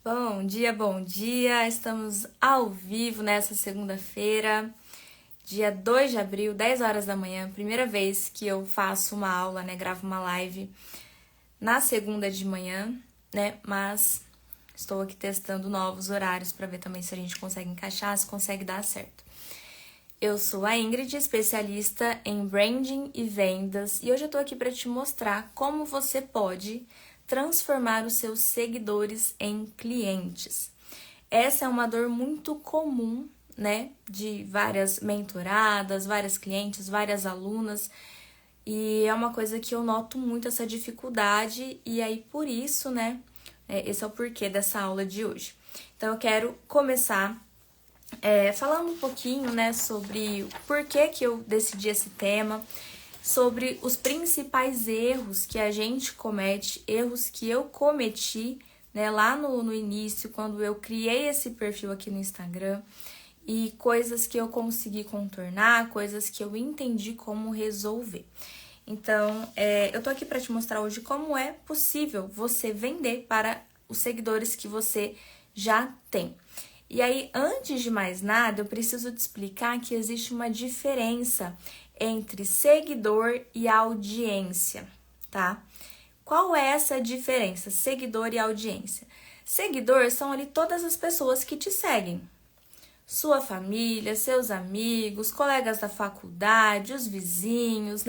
Bom dia! Estamos ao vivo nessa segunda-feira, dia 2 de abril, 10 horas da manhã. Primeira vez que eu faço uma aula, gravo uma live na segunda de manhã, Mas estou aqui testando novos horários para ver também se a gente consegue encaixar, se consegue dar certo. Eu sou a Ingrid, especialista em branding e vendas, e hoje eu tô aqui para te mostrar como você pode transformar os seus seguidores em clientes. Essa é uma dor muito comum, de várias mentoradas, várias clientes, várias alunas, e é uma coisa que eu noto muito essa dificuldade, e aí por isso, esse é o porquê dessa aula de hoje. Então eu quero começar falando um pouquinho, sobre o porquê que eu decidi esse tema, sobre os principais erros que a gente comete, erros que eu cometi, lá no início, quando eu criei esse perfil aqui no Instagram, e coisas que eu consegui contornar, coisas que eu entendi como resolver. Então, eu tô aqui para te mostrar hoje como é possível você vender para os seguidores que você já tem. E aí, antes de mais nada, eu preciso te explicar que existe uma diferença entre seguidor e audiência, tá? Qual é essa diferença, seguidor e audiência? Seguidor são ali todas as pessoas que te seguem. Sua família, seus amigos, colegas da faculdade, os vizinhos,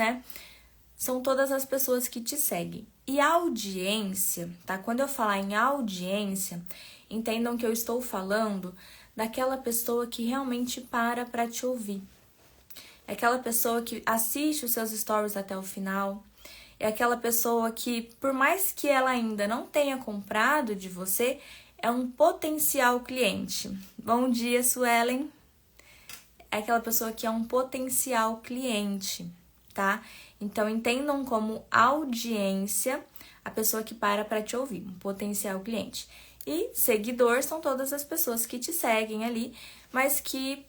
São todas as pessoas que te seguem. E a audiência, tá? Quando eu falar em audiência, entendam que eu estou falando daquela pessoa que realmente para te ouvir. É aquela pessoa que assiste os seus stories até o final. É aquela pessoa que, por mais que ela ainda não tenha comprado de você, é um potencial cliente. Bom dia, Suelen. É aquela pessoa que é um potencial cliente, tá? Então, entendam como audiência a pessoa que para te ouvir, um potencial cliente. E seguidor são todas as pessoas que te seguem ali, mas que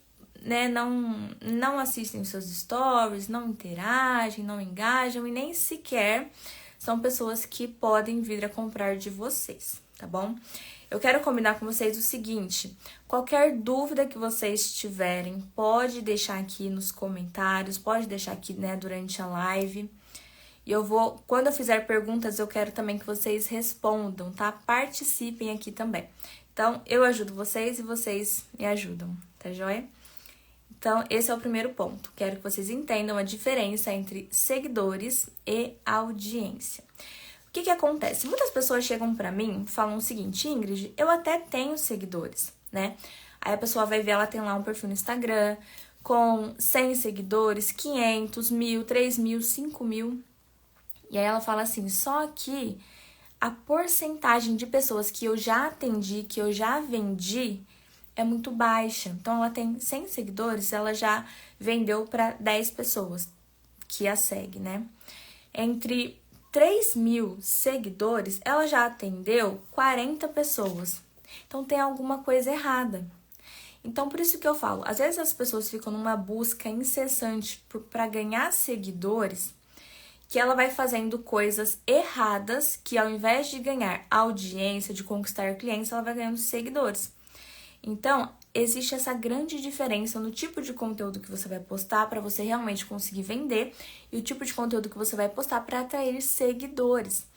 não assistem seus stories, não interagem, não engajam e nem sequer são pessoas que podem vir a comprar de vocês, tá bom? Eu quero combinar com vocês o seguinte: qualquer dúvida que vocês tiverem, pode deixar aqui nos comentários, pode deixar aqui, durante a live. E quando eu fizer perguntas, eu quero também que vocês respondam, tá? Participem aqui também. Então, eu ajudo vocês e vocês me ajudam, tá joia? Então, esse é o primeiro ponto. Quero que vocês entendam a diferença entre seguidores e audiência. O que acontece? Muitas pessoas chegam pra mim e falam o seguinte: Ingrid, eu até tenho seguidores, Aí a pessoa vai ver, ela tem lá um perfil no Instagram com 100 seguidores, 500, 1.000, 3.000, 5.000. E aí ela fala assim, só que a porcentagem de pessoas que eu já atendi, que eu já vendi, é muito baixa. Então, ela tem 100 seguidores, ela já vendeu para 10 pessoas que a seguem, Entre 3.000 seguidores, ela já atendeu 40 pessoas. Então, tem alguma coisa errada. Então, por isso que eu falo, às vezes as pessoas ficam numa busca incessante para ganhar seguidores, que ela vai fazendo coisas erradas, que ao invés de ganhar audiência, de conquistar clientes, ela vai ganhando seguidores. Então, existe essa grande diferença no tipo de conteúdo que você vai postar para você realmente conseguir vender e o tipo de conteúdo que você vai postar para atrair seguidores.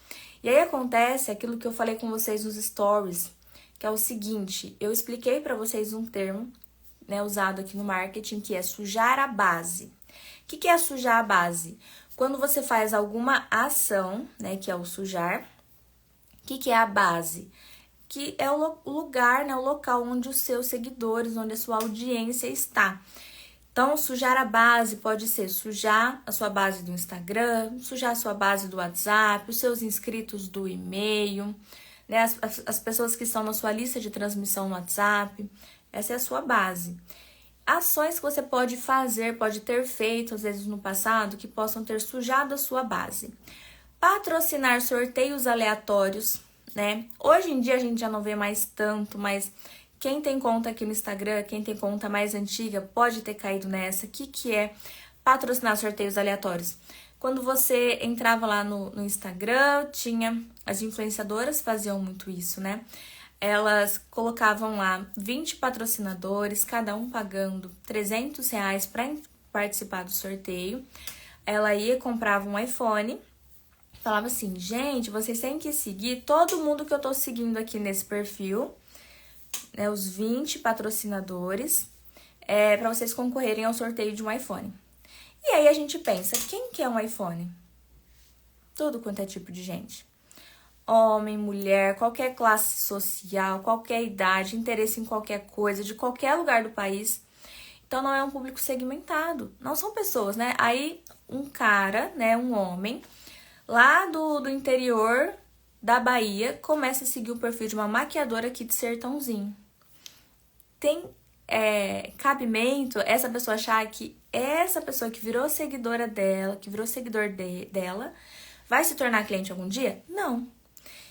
E aí acontece aquilo que eu falei com vocês nos stories, que é o seguinte: eu expliquei para vocês um termo, usado aqui no marketing, que é sujar a base. O que é sujar a base? Quando você faz alguma ação, que é o sujar, o que é a base? Que é o lugar, o local onde os seus seguidores, onde a sua audiência está. Então, sujar a base pode ser sujar a sua base do Instagram, sujar a sua base do WhatsApp, os seus inscritos do e-mail, as pessoas que estão na sua lista de transmissão no WhatsApp. Essa é a sua base. Ações que você pode fazer, pode ter feito, às vezes no passado, que possam ter sujado a sua base. Patrocinar sorteios aleatórios, Hoje em dia a gente já não vê mais tanto, mas quem tem conta aqui no Instagram, quem tem conta mais antiga, pode ter caído nessa. O que é patrocinar sorteios aleatórios? Quando você entrava lá no Instagram, tinha as influenciadoras faziam muito isso, Elas colocavam lá 20 patrocinadores, cada um pagando R$ 300 para participar do sorteio. Ela ia, comprava um iPhone, falava assim, gente, vocês têm que seguir todo mundo que eu tô seguindo aqui nesse perfil, né, os 20 patrocinadores, para vocês concorrerem ao sorteio de um iPhone. E aí a gente pensa, quem quer um iPhone? Tudo quanto é tipo de gente. Homem, mulher, qualquer classe social, qualquer idade, interesse em qualquer coisa, de qualquer lugar do país. Então não é um público segmentado, não são pessoas, né? Aí um cara, né, um homem, lá do interior da Bahia, começa a seguir o perfil de uma maquiadora aqui de Sertãozinho. Tem cabimento essa pessoa achar que essa pessoa que virou seguidora dela, que virou seguidor dela, vai se tornar cliente algum dia? Não.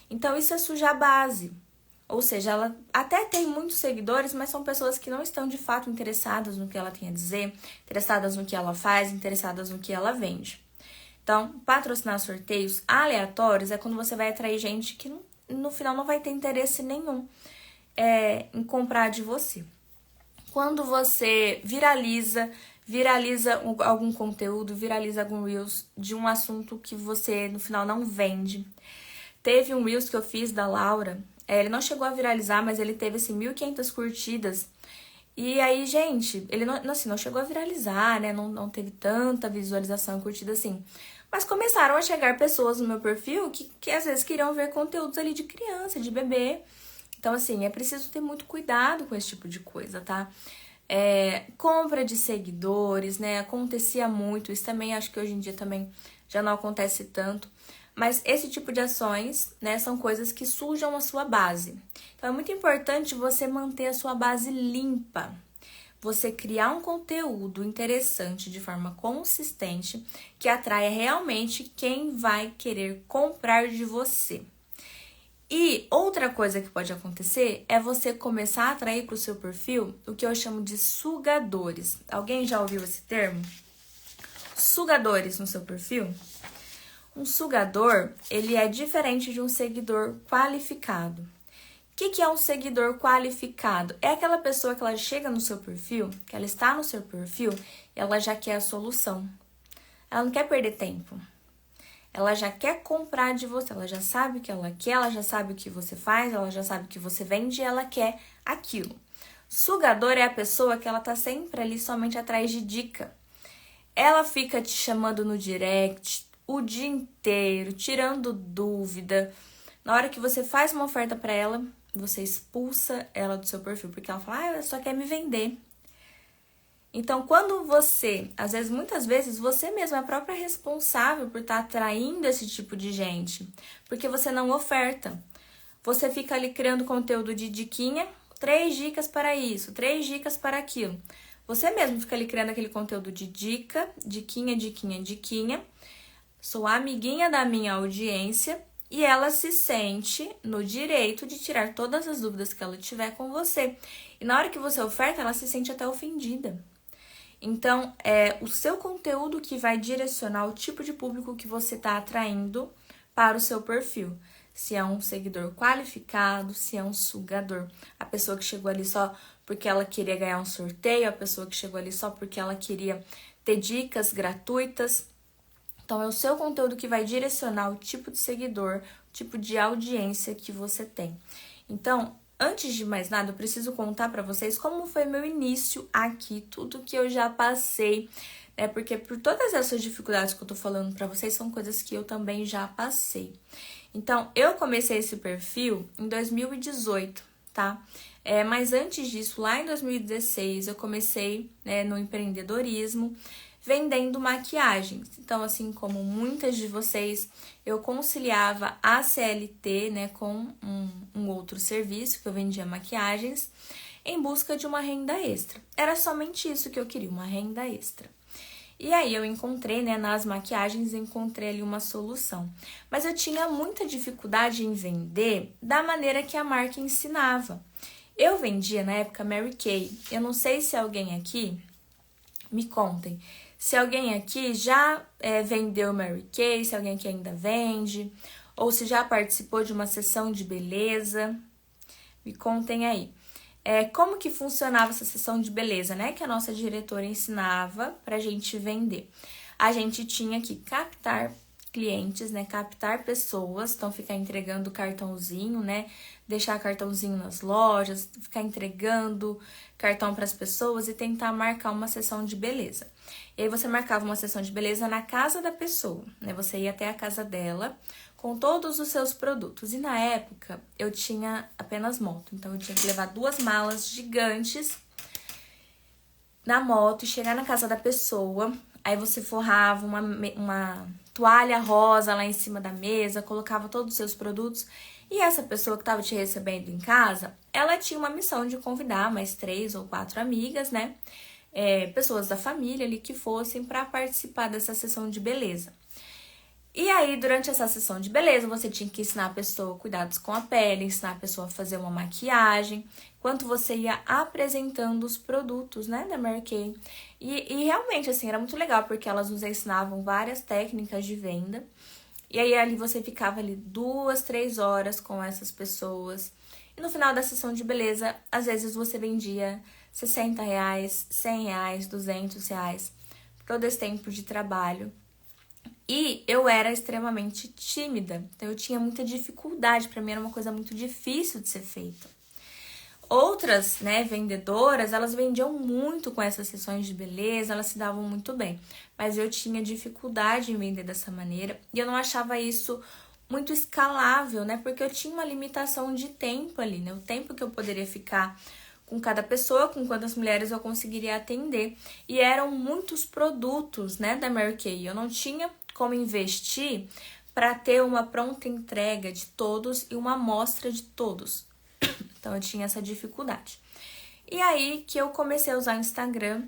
Então isso é sujar a base. Ou seja, ela até tem muitos seguidores, mas são pessoas que não estão de fato interessadas no que ela tem a dizer, interessadas no que ela faz, interessadas no que ela vende. Então, patrocinar sorteios aleatórios é quando você vai atrair gente que no final não vai ter interesse nenhum em comprar de você. Quando você viraliza algum conteúdo, viraliza algum Reels de um assunto que você no final não vende. Teve um Reels que eu fiz da Laura, ele não chegou a viralizar, mas ele teve assim 1.500 curtidas. E aí, gente, ele não chegou a viralizar, né? Não teve tanta visualização e curtida assim. Mas começaram a chegar pessoas no meu perfil que às vezes queriam ver conteúdos ali de criança, de bebê. Então, assim, é preciso ter muito cuidado com esse tipo de coisa, tá? Compra de seguidores, né? Acontecia muito. Isso também, acho que hoje em dia também já não acontece tanto. Mas esse tipo de ações, né, são coisas que sujam a sua base. Então, é muito importante você manter a sua base limpa. Você criar um conteúdo interessante de forma consistente que atraia realmente quem vai querer comprar de você. E outra coisa que pode acontecer é você começar a atrair para o seu perfil o que eu chamo de sugadores. Alguém já ouviu esse termo? Sugadores no seu perfil? Um sugador, ele é diferente de um seguidor qualificado. O que é um seguidor qualificado? É aquela pessoa que ela chega no seu perfil, que ela está no seu perfil, e ela já quer a solução. Ela não quer perder tempo. Ela já quer comprar de você, ela já sabe o que ela quer, ela já sabe o que você faz, ela já sabe o que você vende e ela quer aquilo. Sugador é a pessoa que ela tá sempre ali somente atrás de dica. Ela fica te chamando no direct o dia inteiro, tirando dúvida. Na hora que você faz uma oferta para ela, você expulsa ela do seu perfil, porque ela fala, ela só quer me vender. Então, quando você, muitas vezes, você mesmo é a própria responsável por estar atraindo esse tipo de gente, porque você não oferta. Você fica ali criando conteúdo de diquinha, 3 dicas para isso, 3 dicas para aquilo. Você mesmo fica ali criando aquele conteúdo de dica, diquinha. Sou a amiguinha da minha audiência e ela se sente no direito de tirar todas as dúvidas que ela tiver com você. E na hora que você oferta, ela se sente até ofendida. Então, é o seu conteúdo que vai direcionar o tipo de público que você está atraindo para o seu perfil. Se é um seguidor qualificado, se é um sugador. A pessoa que chegou ali só porque ela queria ganhar um sorteio, a pessoa que chegou ali só porque ela queria ter dicas gratuitas. Então, é o seu conteúdo que vai direcionar o tipo de seguidor, o tipo de audiência que você tem. Então, antes de mais nada, eu preciso contar para vocês como foi meu início aqui, tudo que eu já passei, né? Porque por todas essas dificuldades que eu tô falando para vocês, são coisas que eu também já passei. Então, eu comecei esse perfil em 2018, tá? Mas antes disso, lá em 2016, eu comecei, né, no empreendedorismo, vendendo maquiagens. Então, assim como muitas de vocês, eu conciliava a CLT, né, com um outro serviço, que eu vendia maquiagens, em busca de uma renda extra. Era somente isso que eu queria, uma renda extra. E aí eu encontrei, né, nas maquiagens, encontrei ali uma solução. Mas eu tinha muita dificuldade em vender da maneira que a marca ensinava. Eu vendia, na época, Mary Kay. Eu não sei se alguém aqui, me contem, se alguém aqui já vendeu Mary Kay, se alguém aqui ainda vende, ou se já participou de uma sessão de beleza. Me contem aí. Como que funcionava essa sessão de beleza, né? Que a nossa diretora ensinava pra gente vender. A gente tinha que captar clientes, né? Captar pessoas, então ficar entregando cartãozinho, né? Deixar cartãozinho nas lojas, ficar entregando cartão para as pessoas e tentar marcar uma sessão de beleza. E aí você marcava uma sessão de beleza na casa da pessoa, né? Você ia até a casa dela com todos os seus produtos. E na época eu tinha apenas moto, então eu tinha que levar 2 malas gigantes na moto e chegar na casa da pessoa. Aí você forrava uma toalha rosa lá em cima da mesa, colocava todos os seus produtos. E essa pessoa que estava te recebendo em casa, ela tinha uma missão de convidar mais 3 ou 4 amigas, né? Pessoas da família ali que fossem para participar dessa sessão de beleza. E aí, durante essa sessão de beleza, você tinha que ensinar a pessoa cuidados com a pele, ensinar a pessoa a fazer uma maquiagem, enquanto você ia apresentando os produtos, né, da Mary Kay. E realmente, assim, era muito legal, porque elas nos ensinavam várias técnicas de venda. E aí, ali você ficava ali 2, 3 horas com essas pessoas. E no final da sessão de beleza, às vezes você vendia R$60, R$100, R$200, todo esse tempo de trabalho. E eu era extremamente tímida, então eu tinha muita dificuldade, para mim era uma coisa muito difícil de ser feita. Outras, né, vendedoras, elas vendiam muito com essas sessões de beleza, elas se davam muito bem. Mas eu tinha dificuldade em vender dessa maneira e eu não achava isso muito escalável, né? Porque eu tinha uma limitação de tempo ali, né? O tempo que eu poderia ficar com cada pessoa, com quantas mulheres eu conseguiria atender. E eram muitos produtos, né, da Mary Kay. Eu não tinha como investir para ter uma pronta entrega de todos e uma amostra de todos. Então, eu tinha essa dificuldade. E aí que eu comecei a usar o Instagram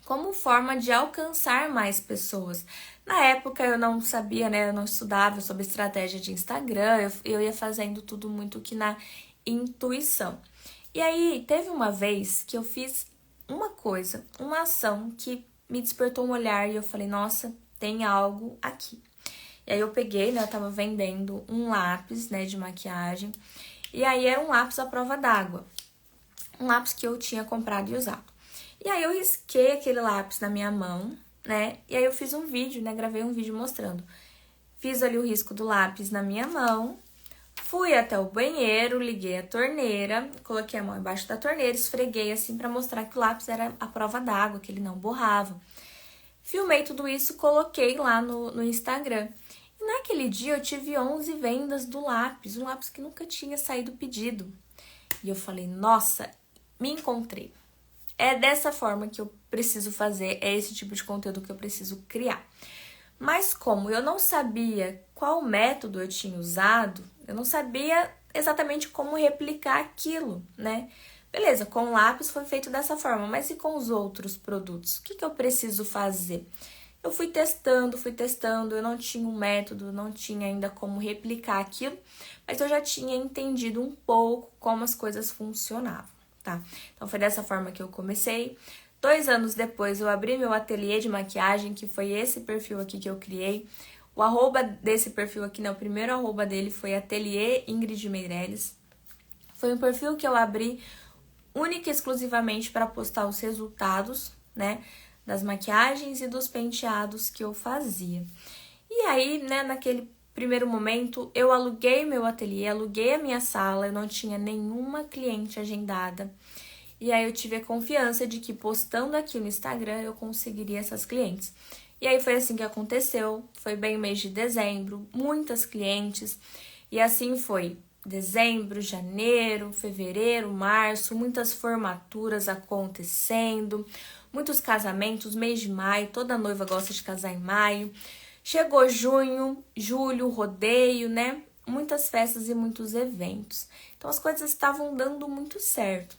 como forma de alcançar mais pessoas. Na época, eu não sabia, né? Eu não estudava sobre estratégia de Instagram. Eu ia fazendo tudo muito que na intuição. E aí, teve uma vez que eu fiz uma coisa, uma ação que me despertou um olhar e eu falei, nossa, tem algo aqui. E aí eu peguei, né? Eu tava vendendo um lápis, né, de maquiagem. E aí era um lápis à prova d'água. Um lápis que eu tinha comprado e usado. E aí eu risquei aquele lápis na minha mão, né? E aí eu fiz um vídeo, né? Gravei um vídeo mostrando. Fiz ali o risco do lápis na minha mão. Fui até o banheiro, liguei a torneira, coloquei a mão embaixo da torneira, esfreguei assim pra mostrar que o lápis era à prova d'água, que ele não borrava. Filmei tudo isso, coloquei lá no Instagram. E naquele dia eu tive 11 vendas do lápis, um lápis que nunca tinha saído pedido. E eu falei, nossa, me encontrei. É dessa forma que eu preciso fazer, é esse tipo de conteúdo que eu preciso criar. Mas como eu não sabia qual método eu tinha usado, eu não sabia exatamente como replicar aquilo, né? Beleza, com o lápis foi feito dessa forma, mas e com os outros produtos? O que eu preciso fazer? Eu fui testando, eu não tinha um método, não tinha ainda como replicar aquilo, mas eu já tinha entendido um pouco como as coisas funcionavam, tá? Então foi dessa forma que eu comecei. 2 anos depois eu abri meu ateliê de maquiagem, que foi esse perfil aqui que eu criei. O arroba desse perfil aqui, né, o primeiro arroba dele foi Ateliê Ingrid Meirelles. Foi um perfil que eu abri única e exclusivamente para postar os resultados, né, das maquiagens e dos penteados que eu fazia. E aí, né, naquele primeiro momento, eu aluguei meu ateliê, aluguei a minha sala, eu não tinha nenhuma cliente agendada. E aí eu tive a confiança de que postando aqui no Instagram eu conseguiria essas clientes. E aí foi assim que aconteceu, foi bem o mês de dezembro, muitas clientes. E assim foi dezembro, janeiro, fevereiro, março, muitas formaturas acontecendo, muitos casamentos, mês de maio, toda noiva gosta de casar em maio. Chegou junho, julho, rodeio, né? Muitas festas e muitos eventos. Então as coisas estavam dando muito certo.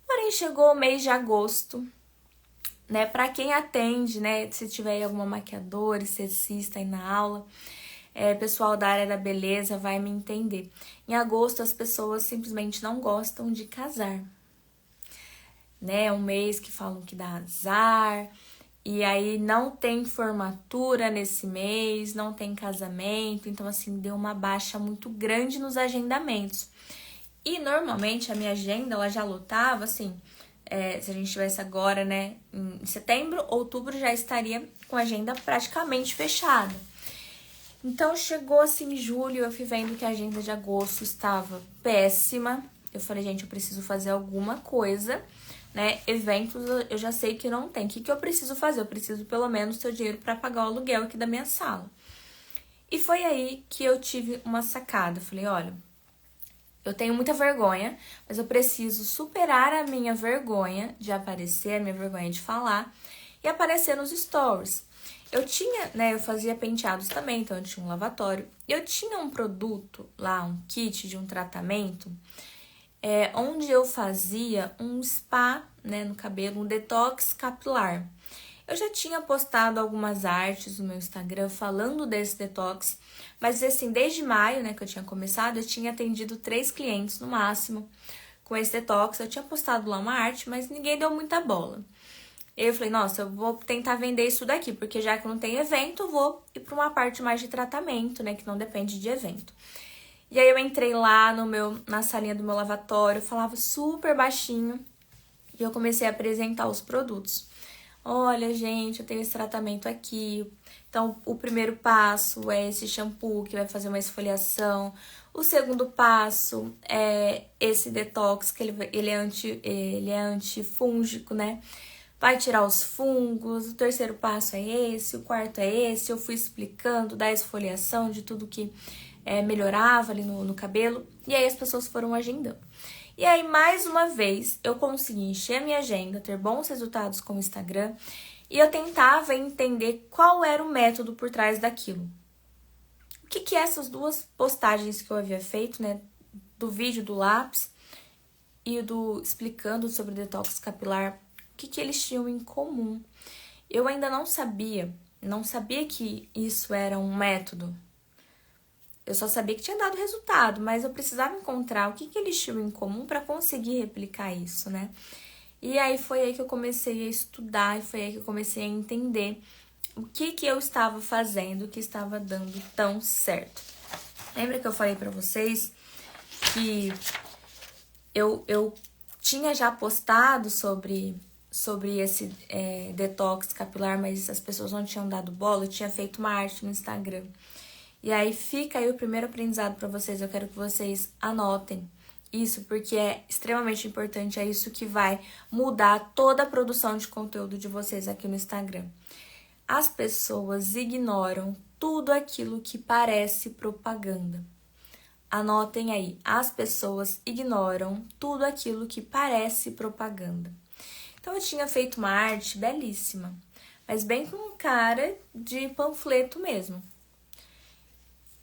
Porém, chegou o mês de agosto, né? Para quem atende, né? Se tiver alguma maquiadora, esteticista aí na aula, pessoal da área da beleza vai me entender. Em agosto, as pessoas simplesmente não gostam de casar, né? É um mês que falam que dá azar, e aí não tem formatura nesse mês, não tem casamento, então assim, deu uma baixa muito grande nos agendamentos. E normalmente a minha agenda, ela já lotava, assim, se a gente estivesse agora, né, em setembro, outubro já estaria com a agenda praticamente fechada. Então chegou assim julho, eu fui vendo que a agenda de agosto estava péssima. Eu falei, gente, eu preciso fazer alguma coisa, né? Eventos eu já sei que não tem. O que eu preciso fazer? Eu preciso pelo menos ter o dinheiro para pagar o aluguel aqui da minha sala. E foi aí que eu tive uma sacada. Eu falei, olha, eu tenho muita vergonha, mas eu preciso superar a minha vergonha de aparecer, a minha vergonha de falar e aparecer nos stories. Eu tinha, né, eu fazia penteados também, então eu tinha um lavatório. E eu tinha um produto lá, um kit de um tratamento, onde eu fazia um spa, né, no cabelo, um detox capilar. Eu já tinha postado algumas artes no meu Instagram falando desse detox, mas assim, desde maio, né, que eu tinha começado, eu tinha atendido 3 clientes no máximo com esse detox. Eu tinha postado lá uma arte, mas ninguém deu muita bola. Eu falei, nossa, eu vou tentar vender isso daqui, porque já que não tem evento, eu vou ir para uma parte mais de tratamento, né, que não depende de evento. E aí eu entrei lá na salinha do meu lavatório, falava super baixinho, e eu comecei a apresentar os produtos. Olha, gente, eu tenho esse tratamento aqui. Então, o primeiro passo é esse shampoo que vai fazer uma esfoliação. O segundo passo é esse detox, que ele é antifúngico, né? Vai tirar os fungos. O terceiro passo é esse, o quarto é esse. Eu fui explicando da esfoliação, de tudo que melhorava ali no cabelo. E aí as pessoas foram agendando. E aí, mais uma vez, eu consegui encher a minha agenda, ter bons resultados com o Instagram, e eu tentava entender qual era o método por trás daquilo. O que essas duas postagens que eu havia feito, né, do vídeo do lápis e do explicando sobre o detox capilar, o que eles tinham em comum? Eu ainda não sabia que isso era um método. Eu só sabia que tinha dado resultado, mas eu precisava encontrar o que eles tinham em comum para conseguir replicar isso, né? E aí foi aí que eu comecei a estudar, e foi aí que eu comecei a entender o que eu estava fazendo, que estava dando tão certo. Lembra que eu falei para vocês que eu tinha já postado sobre esse detox capilar, mas as pessoas não tinham dado bola? Eu tinha feito uma arte no Instagram. E aí fica aí o primeiro aprendizado para vocês. Eu quero que vocês anotem isso, porque é extremamente importante. É isso que vai mudar toda a produção de conteúdo de vocês aqui no Instagram. As pessoas ignoram tudo aquilo que parece propaganda. Anotem aí. As pessoas ignoram tudo aquilo que parece propaganda. Então eu tinha feito uma arte belíssima, mas bem com cara de panfleto mesmo.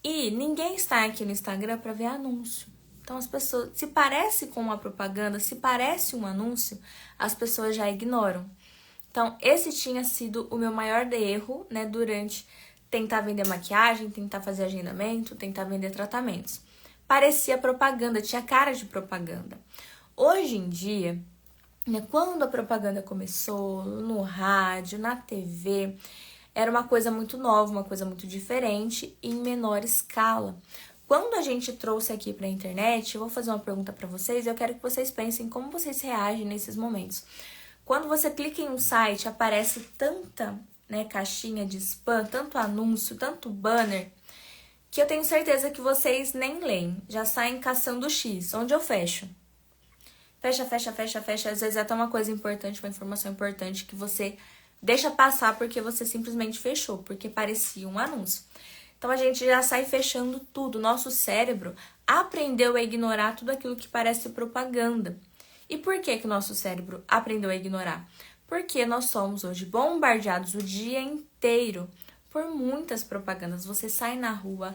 E ninguém está aqui no Instagram para ver anúncio. Então as pessoas, se parece com uma propaganda, se parece um anúncio, as pessoas já ignoram. Então esse tinha sido o meu maior erro, né, durante tentar vender maquiagem, tentar fazer agendamento, tentar vender tratamentos. Parecia propaganda, tinha cara de propaganda. Hoje em dia, né, quando a propaganda começou, no rádio, na TV, era uma coisa muito nova, uma coisa muito diferente e em menor escala. Quando a gente trouxe aqui para a internet, eu vou fazer uma pergunta para vocês e eu quero que vocês pensem como vocês reagem nesses momentos. Quando você clica em um site, aparece tanta, né, caixinha de spam, tanto anúncio, tanto banner, que eu tenho certeza que vocês nem leem, já saem caçando X, onde eu fecho. Fecha, fecha, fecha, fecha. Às vezes é até uma coisa importante, uma informação importante que você deixa passar porque você simplesmente fechou, porque parecia um anúncio. Então a gente já sai fechando tudo. Nosso cérebro aprendeu a ignorar tudo aquilo que parece propaganda. E por que o nosso cérebro aprendeu a ignorar? Porque nós somos hoje bombardeados o dia inteiro por muitas propagandas. Você sai na rua,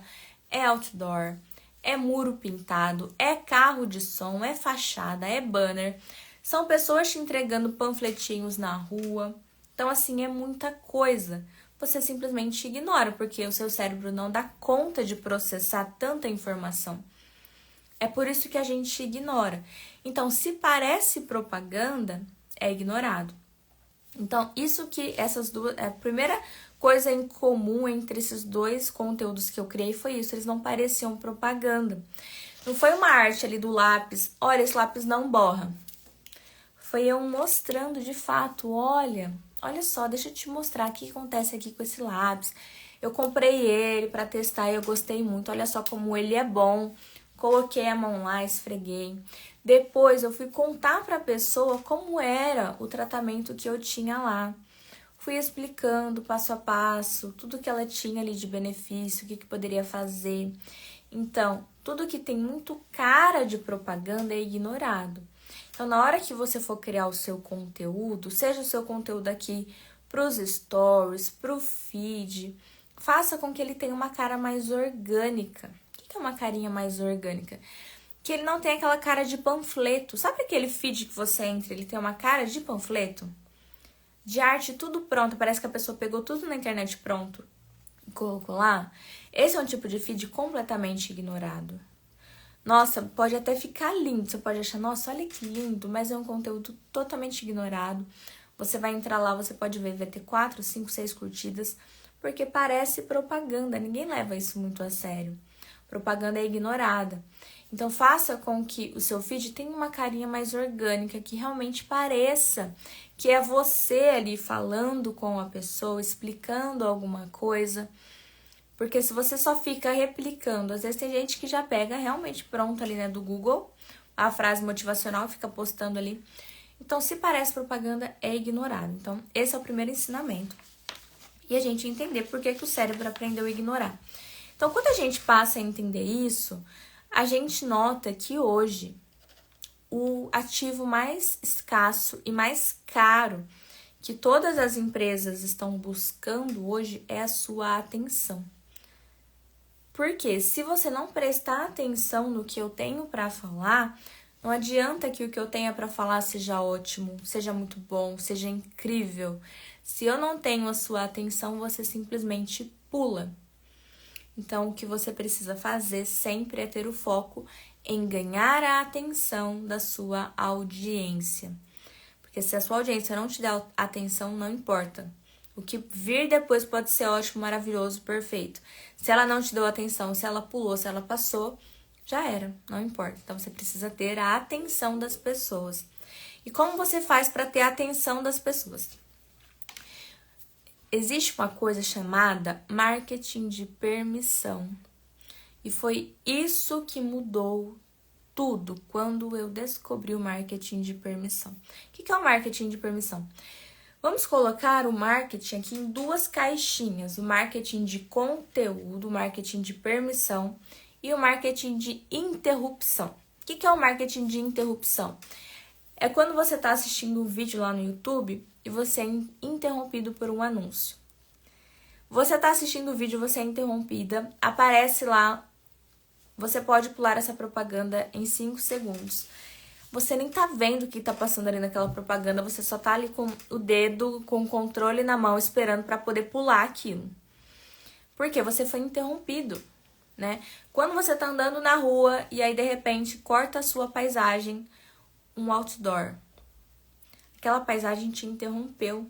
é outdoor, é muro pintado, é carro de som, é fachada, é banner. São pessoas te entregando panfletinhos na rua. Então, assim, é muita coisa. Você simplesmente ignora, porque o seu cérebro não dá conta de processar tanta informação. É por isso que a gente ignora. Então, se parece propaganda, é ignorado. Então, isso que essas duas... A primeira coisa em comum entre esses dois conteúdos que eu criei foi isso. Eles não pareciam propaganda. Não foi uma arte ali do lápis, olha, esse lápis não borra. Foi eu mostrando de fato, olha só, deixa eu te mostrar o que acontece aqui com esse lápis. Eu comprei ele para testar e eu gostei muito, olha só como ele é bom. Coloquei a mão lá, esfreguei. Depois eu fui contar para a pessoa como era o tratamento que eu tinha lá. Fui explicando passo a passo, tudo que ela tinha ali de benefício, o que poderia fazer. Então, tudo que tem muito cara de propaganda é ignorado. Então, na hora que você for criar o seu conteúdo, seja o seu conteúdo aqui para os stories, para o feed, faça com que ele tenha uma cara mais orgânica. O que é uma carinha mais orgânica? Que ele não tem aquela cara de panfleto. Sabe aquele feed que você entra, ele tem uma cara de panfleto? De arte tudo pronto, parece que a pessoa pegou tudo na internet pronto e colocou lá. Esse é um tipo de feed completamente ignorado. Nossa, pode até ficar lindo, você pode achar, nossa, olha que lindo, mas é um conteúdo totalmente ignorado. Você vai entrar lá, você pode ver, vai ter 4, 5, 6 curtidas, porque parece propaganda, ninguém leva isso muito a sério. Propaganda é ignorada. Então, faça com que o seu feed tenha uma carinha mais orgânica, que realmente pareça que é você ali falando com a pessoa, explicando alguma coisa. Porque se você só fica replicando, às vezes tem gente que já pega realmente pronto ali, né, do Google, a frase motivacional e fica postando ali. Então, se parece propaganda, é ignorado. Então, esse é o primeiro ensinamento. E a gente entender por que o cérebro aprendeu a ignorar. Então, quando a gente passa a entender isso, a gente nota que hoje o ativo mais escasso e mais caro que todas as empresas estão buscando hoje é a sua atenção. Porque se você não prestar atenção no que eu tenho para falar, não adianta que o que eu tenha para falar seja ótimo, seja muito bom, seja incrível. Se eu não tenho a sua atenção, você simplesmente pula. Então, o que você precisa fazer sempre é ter o foco em ganhar a atenção da sua audiência. Porque se a sua audiência não te der atenção, não importa. O que vir depois pode ser ótimo, maravilhoso, perfeito. Se ela não te deu atenção, se ela pulou, se ela passou, já era, não importa. Então, você precisa ter a atenção das pessoas. E como você faz para ter a atenção das pessoas? Existe uma coisa chamada marketing de permissão. E foi isso que mudou tudo quando eu descobri o marketing de permissão. O que é o marketing de permissão? Vamos colocar o marketing aqui em duas caixinhas. O marketing de conteúdo, o marketing de permissão e o marketing de interrupção. O que é o marketing de interrupção? É quando você está assistindo um vídeo lá no YouTube e você é interrompido por um anúncio. Você está assistindo o vídeo, você é interrompida, aparece lá, você pode pular essa propaganda em 5 segundos. Você nem tá vendo o que tá passando ali naquela propaganda, você só tá ali com o dedo, com o controle na mão, esperando para poder pular aquilo. Porque você foi interrompido, né? Quando você tá andando na rua e aí de repente corta a sua paisagem, um outdoor. Aquela paisagem te interrompeu.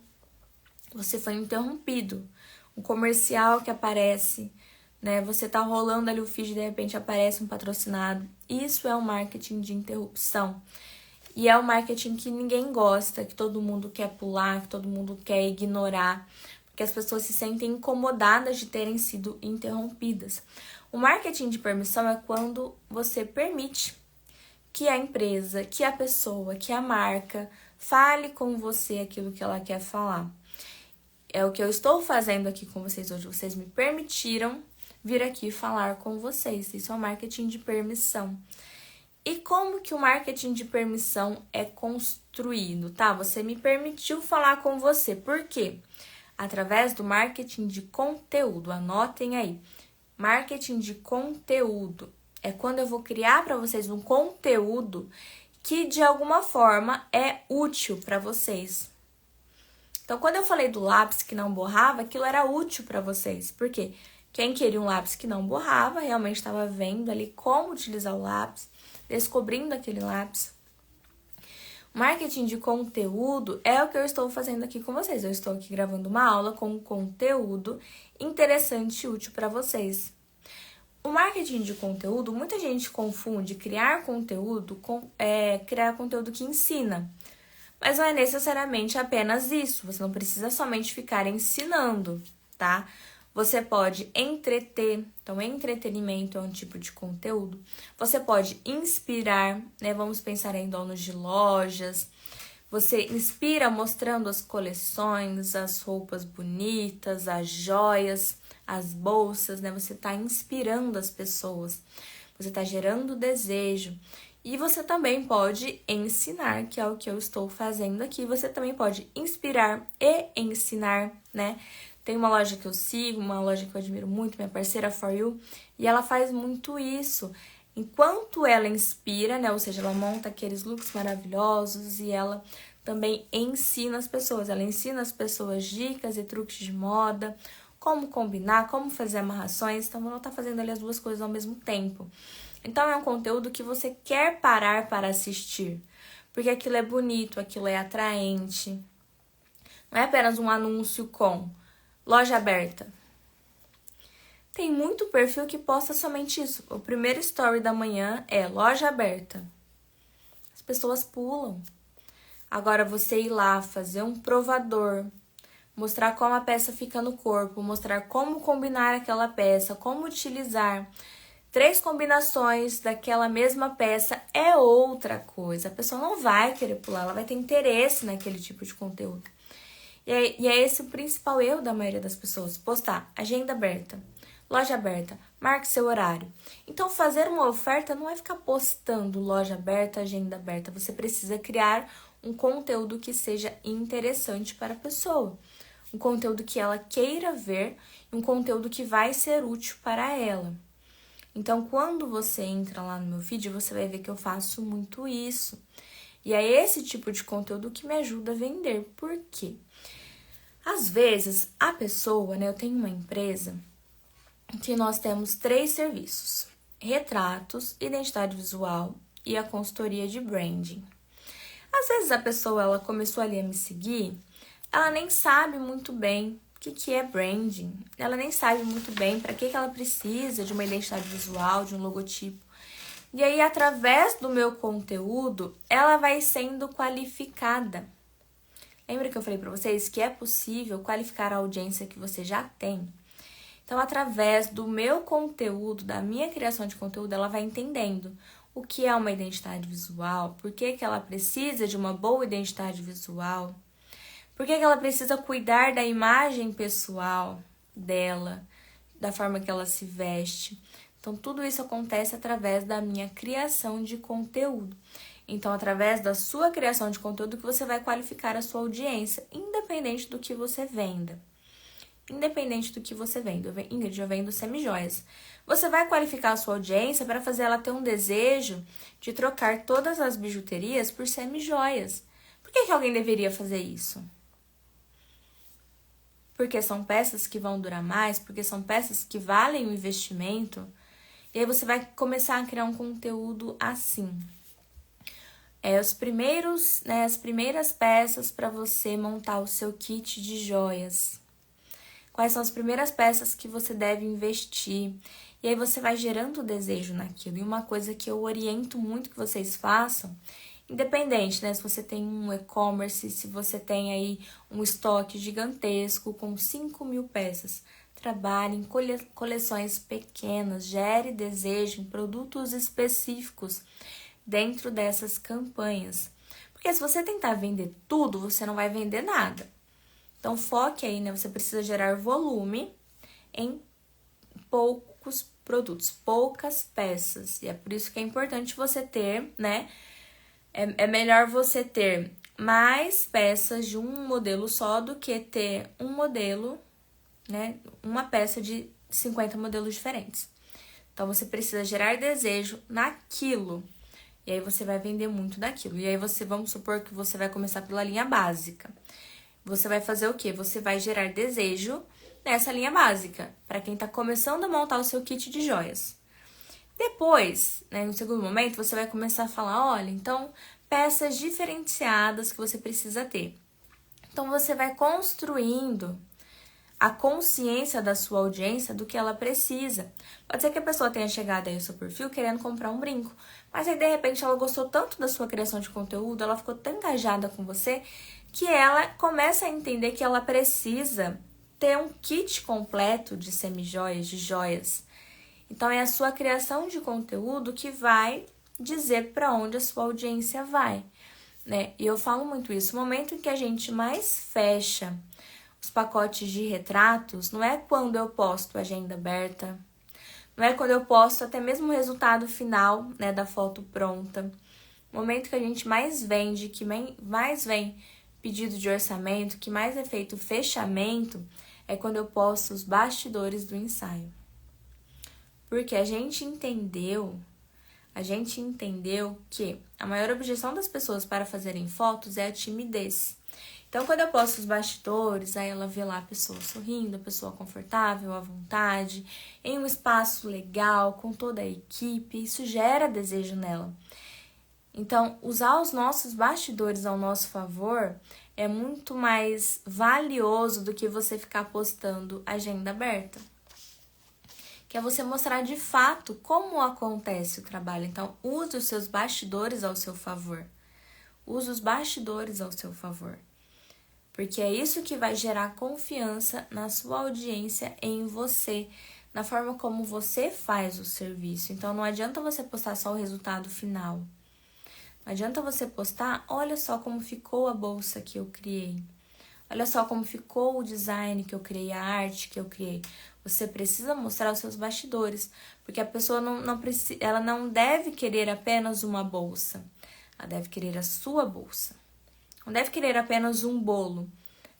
Você foi interrompido. Um comercial que aparece, né? Você tá rolando ali o feed e de repente aparece um patrocinado. Isso é um marketing de interrupção. E é um marketing que ninguém gosta, que todo mundo quer pular, que todo mundo quer ignorar, porque as pessoas se sentem incomodadas de terem sido interrompidas. O marketing de permissão é quando você permite que a empresa, que a pessoa, que a marca fale com você aquilo que ela quer falar. É o que eu estou fazendo aqui com vocês hoje. Vocês me permitiram vir aqui falar com vocês. Isso é o marketing de permissão. E como que o marketing de permissão é construído, tá? Você me permitiu falar com você. Por quê? Através do marketing de conteúdo. Anotem aí. Marketing de conteúdo é quando eu vou criar para vocês um conteúdo que de alguma forma é útil para vocês. Então, quando eu falei do lápis que não borrava, aquilo era útil para vocês. Por quê? Quem queria um lápis que não borrava, realmente estava vendo ali como utilizar o lápis, descobrindo aquele lápis. Marketing de conteúdo é o que eu estou fazendo aqui com vocês. Eu estou aqui gravando uma aula com conteúdo interessante e útil para vocês. O marketing de conteúdo, muita gente confunde criar conteúdo com criar conteúdo que ensina. Mas não é necessariamente apenas isso. Você não precisa somente ficar ensinando, tá? Você pode entreter. Então, entretenimento é um tipo de conteúdo. Você pode inspirar, né? Vamos pensar em donos de lojas. Você inspira mostrando as coleções, as roupas bonitas, as joias, as bolsas, né? Você está inspirando as pessoas. Você está gerando desejo. E você também pode ensinar, que é o que eu estou fazendo aqui. Você também pode inspirar e ensinar, né? Tem uma loja que eu sigo, uma loja que eu admiro muito, minha parceira For You, e ela faz muito isso. Enquanto ela inspira, né? Ou seja, ela monta aqueles looks maravilhosos e ela também ensina as pessoas. Ela ensina as pessoas dicas e truques de moda, como combinar, como fazer amarrações. Então, ela tá fazendo ali as duas coisas ao mesmo tempo. Então, é um conteúdo que você quer parar para assistir, porque aquilo é bonito, aquilo é atraente. Não é apenas um anúncio com loja aberta. Tem muito perfil que posta somente isso. O primeiro story da manhã é loja aberta. As pessoas pulam. Agora, você ir lá, fazer um provador, mostrar como a peça fica no corpo, mostrar como combinar aquela peça, como utilizar 3 combinações daquela mesma peça é outra coisa. A pessoa não vai querer pular, ela vai ter interesse naquele tipo de conteúdo. E é esse o principal erro da maioria das pessoas. Postar agenda aberta, loja aberta, marque seu horário. Então, fazer uma oferta não é ficar postando loja aberta, agenda aberta. Você precisa criar um conteúdo que seja interessante para a pessoa. Um conteúdo que ela queira ver e um conteúdo que vai ser útil para ela. Então, quando você entra lá no meu vídeo, você vai ver que eu faço muito isso. E é esse tipo de conteúdo que me ajuda a vender. Por quê? Às vezes, a pessoa, né? Eu tenho uma empresa que nós temos 3 serviços: retratos, identidade visual e a consultoria de branding. Às vezes, a pessoa, ela começou ali a me seguir, ela nem sabe muito bem o que é branding. Ela nem sabe muito bem para que ela precisa de uma identidade visual, de um logotipo. E aí, através do meu conteúdo, ela vai sendo qualificada. Lembra que eu falei para vocês que é possível qualificar a audiência que você já tem? Então, através do meu conteúdo, da minha criação de conteúdo, ela vai entendendo o que é uma identidade visual, por que ela precisa de uma boa identidade visual, por que ela precisa cuidar da imagem pessoal dela, da forma que ela se veste. Então, tudo isso acontece através da minha criação de conteúdo. Então, através da sua criação de conteúdo que você vai qualificar a sua audiência, independente do que você venda. Independente do que você vende. Ingrid, eu vendo semijoias. Você vai qualificar a sua audiência para fazer ela ter um desejo de trocar todas as bijuterias por semijoias. Por que alguém deveria fazer isso? Porque são peças que vão durar mais, porque são peças que valem o investimento. E aí você vai começar a criar um conteúdo assim. As primeiras peças para você montar o seu kit de joias. Quais são as primeiras peças que você deve investir? E aí você vai gerando desejo naquilo. E uma coisa que eu oriento muito que vocês façam, independente, né? Se você tem um e-commerce, se você tem aí um estoque gigantesco com 5.000 peças, trabalhe em coleções pequenas, gere desejo em produtos específicos dentro dessas campanhas. Porque se você tentar vender tudo, você não vai vender nada. Então, foque aí, né? Você precisa gerar volume em poucos produtos, poucas peças. E é por isso que é importante você ter, né? É melhor você ter mais peças de um modelo só do que ter um modelo, né? Uma peça de 50 modelos diferentes. Então, você precisa gerar desejo naquilo. E aí, você vai vender muito daquilo. E aí, vamos supor que você vai começar pela linha básica. Você vai fazer o quê? Você vai gerar desejo nessa linha básica, para quem está começando a montar o seu kit de joias. Depois, né, no segundo momento, você vai começar a falar, olha, então, peças diferenciadas que você precisa ter. Então, você vai construindo a consciência da sua audiência do que ela precisa. Pode ser que a pessoa tenha chegado aí ao seu perfil querendo comprar um brinco, mas aí de repente ela gostou tanto da sua criação de conteúdo, ela ficou tão engajada com você, que ela começa a entender que ela precisa ter um kit completo de semijoias, de joias. Então é a sua criação de conteúdo que vai dizer para onde a sua audiência vai, né? E eu falo muito isso, o momento em que a gente mais fecha os pacotes de retratos não é quando eu posto agenda aberta, não é quando eu posto até mesmo o resultado final, né, da foto pronta. O momento que a gente mais vende, que mais vem pedido de orçamento, que mais é feito fechamento, é quando eu posto os bastidores do ensaio. Porque a gente entendeu que a maior objeção das pessoas para fazerem fotos é a timidez. Então, quando eu posto os bastidores, aí ela vê lá a pessoa sorrindo, a pessoa confortável, à vontade, em um espaço legal, com toda a equipe, isso gera desejo nela. Então, usar os nossos bastidores ao nosso favor é muito mais valioso do que você ficar postando agenda aberta. Que é você mostrar de fato como acontece o trabalho. Então, use os seus bastidores ao seu favor. Use os bastidores ao seu favor. Porque é isso que vai gerar confiança na sua audiência em você, na forma como você faz o serviço. Então, não adianta você postar só o resultado final. Não adianta você postar, olha só como ficou a bolsa que eu criei. Olha só como ficou o design que eu criei, a arte que eu criei. Você precisa mostrar os seus bastidores, porque a pessoa ela não deve querer apenas uma bolsa. Ela deve querer a sua bolsa. Não deve querer apenas um bolo.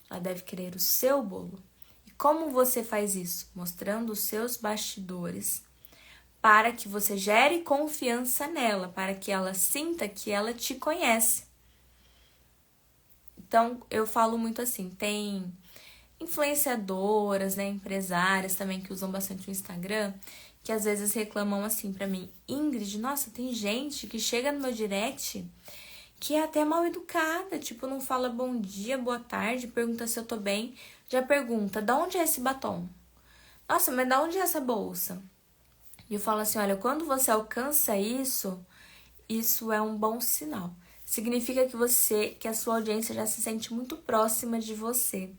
Ela deve querer o seu bolo. E como você faz isso? Mostrando os seus bastidores, para que você gere confiança nela, para que ela sinta que ela te conhece. Então, eu falo muito assim, tem influenciadoras, né, empresárias também que usam bastante o Instagram, que às vezes reclamam assim pra mim, Ingrid, nossa, tem gente que chega no meu direct que é até mal educada, tipo, não fala bom dia, boa tarde, pergunta se eu tô bem, já pergunta, da onde é esse batom? Nossa, mas da onde é essa bolsa? E eu falo assim, olha, quando você alcança isso, isso é um bom sinal. Significa que a sua audiência já se sente muito próxima de você.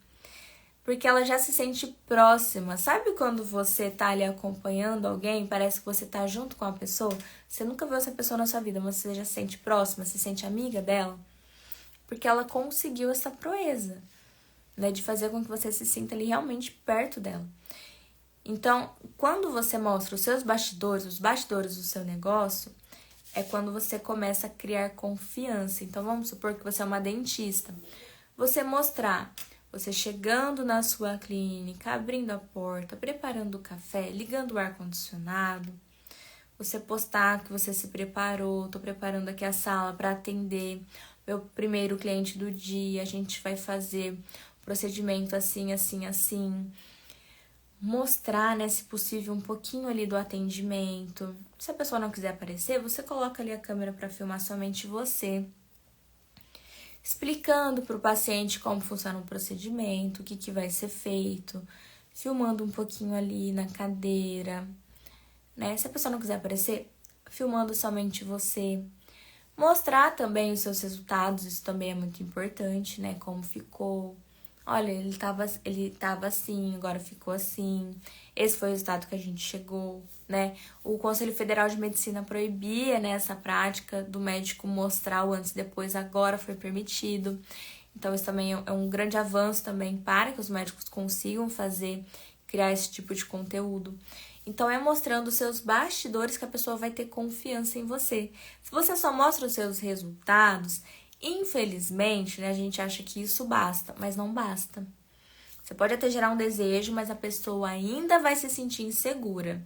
Porque ela já se sente próxima. Sabe quando você tá ali acompanhando alguém, parece que você tá junto com a pessoa? Você nunca viu essa pessoa na sua vida, mas você já se sente próxima, se sente amiga dela? Porque ela conseguiu essa proeza, né, de fazer com que você se sinta ali realmente perto dela. Então, quando você mostra os seus bastidores, os bastidores do seu negócio, é quando você começa a criar confiança. Então, vamos supor que você é uma dentista. Você mostrar, você chegando na sua clínica, abrindo a porta, preparando o café, ligando o ar-condicionado. Você postar que você se preparou, tô preparando aqui a sala para atender meu primeiro cliente do dia, a gente vai fazer procedimento assim, assim, assim. Mostrar, né, se possível, um pouquinho ali do atendimento. Se a pessoa não quiser aparecer, você coloca ali a câmera para filmar somente você. Explicando para o paciente como funciona o procedimento, o que vai ser feito. Filmando um pouquinho ali na cadeira, né? Se a pessoa não quiser aparecer, filmando somente você. Mostrar também os seus resultados, isso também é muito importante, né? Como ficou. Olha, ele tava assim, agora ficou assim. Esse foi o resultado que a gente chegou, né? O Conselho Federal de Medicina proibia, né, essa prática do médico mostrar o antes e depois, agora foi permitido. Então, isso também é um grande avanço também para que os médicos consigam criar esse tipo de conteúdo. Então, é mostrando os seus bastidores que a pessoa vai ter confiança em você. Se você só mostra os seus resultados, infelizmente, né, a gente acha que isso basta, mas não basta. Você pode até gerar um desejo, mas a pessoa ainda vai se sentir insegura.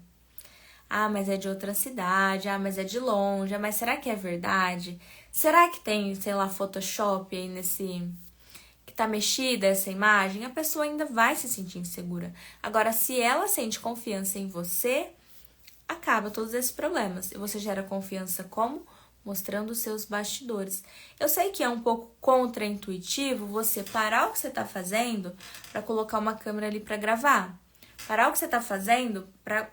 Ah, mas é de outra cidade, ah, mas é de longe, ah, mas será que é verdade? Será que tem, sei lá, Photoshop aí que tá mexida essa imagem? A pessoa ainda vai se sentir insegura. Agora, se ela sente confiança em você, acaba todos esses problemas. E você gera confiança como? mostrando os seus bastidores. Eu sei que é um pouco contraintuitivo você parar o que você está fazendo para colocar uma câmera ali para gravar. Parar o que você está fazendo para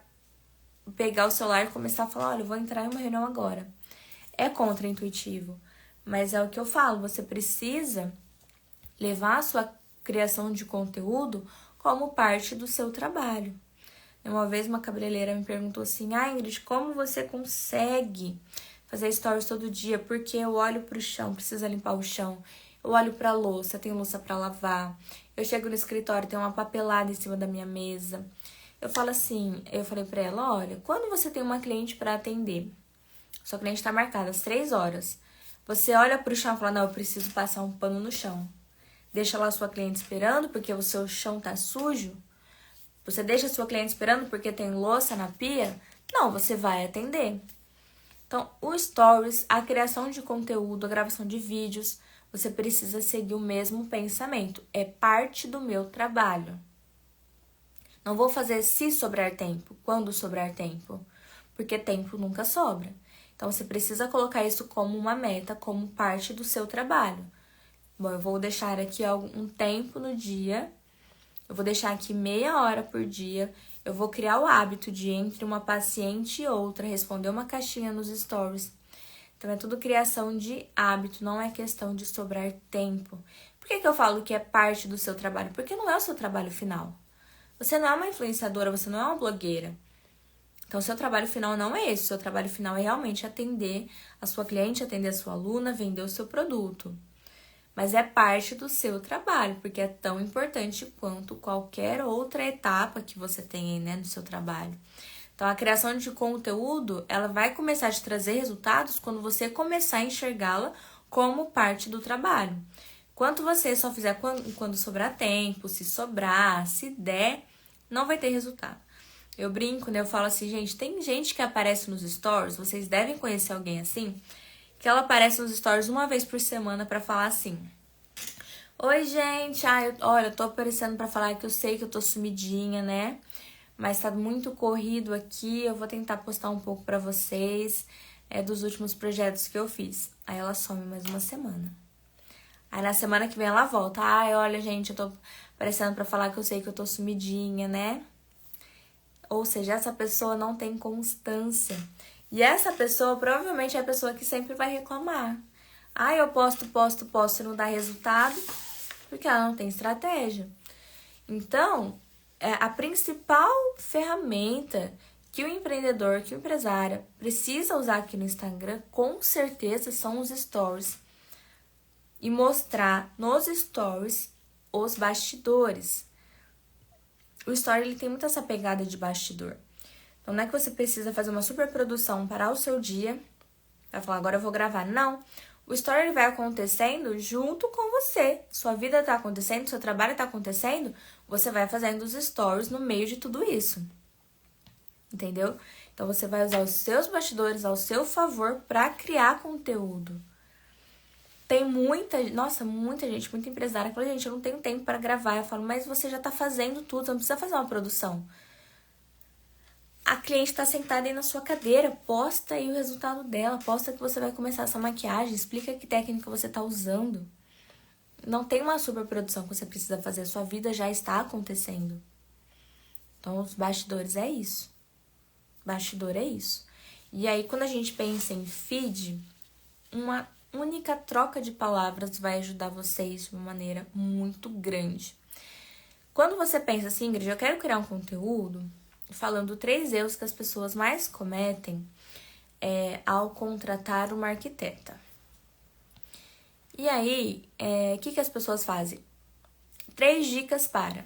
pegar o celular e começar a falar, olha, eu vou entrar em uma reunião agora. É contraintuitivo, mas é o que eu falo, você precisa levar a sua criação de conteúdo como parte do seu trabalho. Uma vez uma cabeleireira me perguntou assim, Ingrid, como você consegue fazer stories todo dia? Porque eu olho pro chão, precisa limpar o chão. Eu olho pra louça, tem louça pra lavar. Eu chego no escritório, tem uma papelada em cima da minha mesa. Eu falei pra ela, olha, quando você tem uma cliente pra atender, sua cliente tá marcada às 3 horas, você olha pro chão e fala, não, eu preciso passar um pano no chão. Deixa lá a sua cliente esperando porque o seu chão tá sujo? Você deixa a sua cliente esperando porque tem louça na pia? Não, você vai atender. Então, o stories, a criação de conteúdo, a gravação de vídeos, você precisa seguir o mesmo pensamento. É parte do meu trabalho. Não vou fazer se sobrar tempo, quando sobrar tempo, porque tempo nunca sobra. Então, você precisa colocar isso como uma meta, como parte do seu trabalho. Bom, eu vou deixar aqui um tempo no dia, eu vou deixar aqui meia hora por dia, eu vou criar o hábito de, entre uma paciente e outra, responder uma caixinha nos stories. Então, é tudo criação de hábito, não é questão de sobrar tempo. Por que eu falo que é parte do seu trabalho? Porque não é o seu trabalho final. Você não é uma influenciadora, você não é uma blogueira. Então, o seu trabalho final não é esse. O seu trabalho final é realmente atender a sua cliente, atender a sua aluna, vender o seu produto. Mas é parte do seu trabalho, porque é tão importante quanto qualquer outra etapa que você tem, né, no seu trabalho. Então, a criação de conteúdo, ela vai começar a te trazer resultados quando você começar a enxergá-la como parte do trabalho. Quanto você só fizer quando sobrar tempo, se sobrar, se der, não vai ter resultado. Eu brinco, né? Eu falo assim, gente, tem gente que aparece nos stories, vocês devem conhecer alguém assim, que ela aparece nos stories uma vez por semana pra falar assim, oi, gente, olha, eu tô aparecendo pra falar que eu sei que eu tô sumidinha, né? Mas tá muito corrido aqui, eu vou tentar postar um pouco pra vocês dos últimos projetos que eu fiz. Aí ela some mais uma semana. Aí na semana que vem ela volta. Olha, gente, eu tô aparecendo pra falar que eu sei que eu tô sumidinha, né? Ou seja, essa pessoa não tem constância. E essa pessoa provavelmente é a pessoa que sempre vai reclamar. Eu posto e não dá resultado, porque ela não tem estratégia. Então, a principal ferramenta que o empreendedor, que o empresário precisa usar aqui no Instagram, com certeza são os stories. E mostrar nos stories os bastidores. O story ele tem muito essa pegada de bastidor. Então, não é que você precisa fazer uma super produção para o seu dia, vai falar, agora eu vou gravar. Não. O story ele vai acontecendo junto com você. Sua vida tá acontecendo, seu trabalho tá acontecendo, você vai fazendo os stories no meio de tudo isso. Entendeu? Então, você vai usar os seus bastidores ao seu favor para criar conteúdo. Tem muita gente, muita empresária que fala, gente, eu não tenho tempo para gravar. Eu falo, mas você já tá fazendo tudo, você não precisa fazer uma produção. A cliente tá sentada aí na sua cadeira, posta aí o resultado dela, posta que você vai começar essa maquiagem, explica que técnica você tá usando. Não tem uma super produção que você precisa fazer, a sua vida já está acontecendo. Então, os bastidores é isso. Bastidor é isso. E aí, quando a gente pensa em feed, uma única troca de palavras vai ajudar vocês de uma maneira muito grande. Quando você pensa assim, Ingrid, eu quero criar um conteúdo falando 3 erros que as pessoas mais cometem ao contratar uma arquiteta. E aí, o que as pessoas fazem? 3 dicas para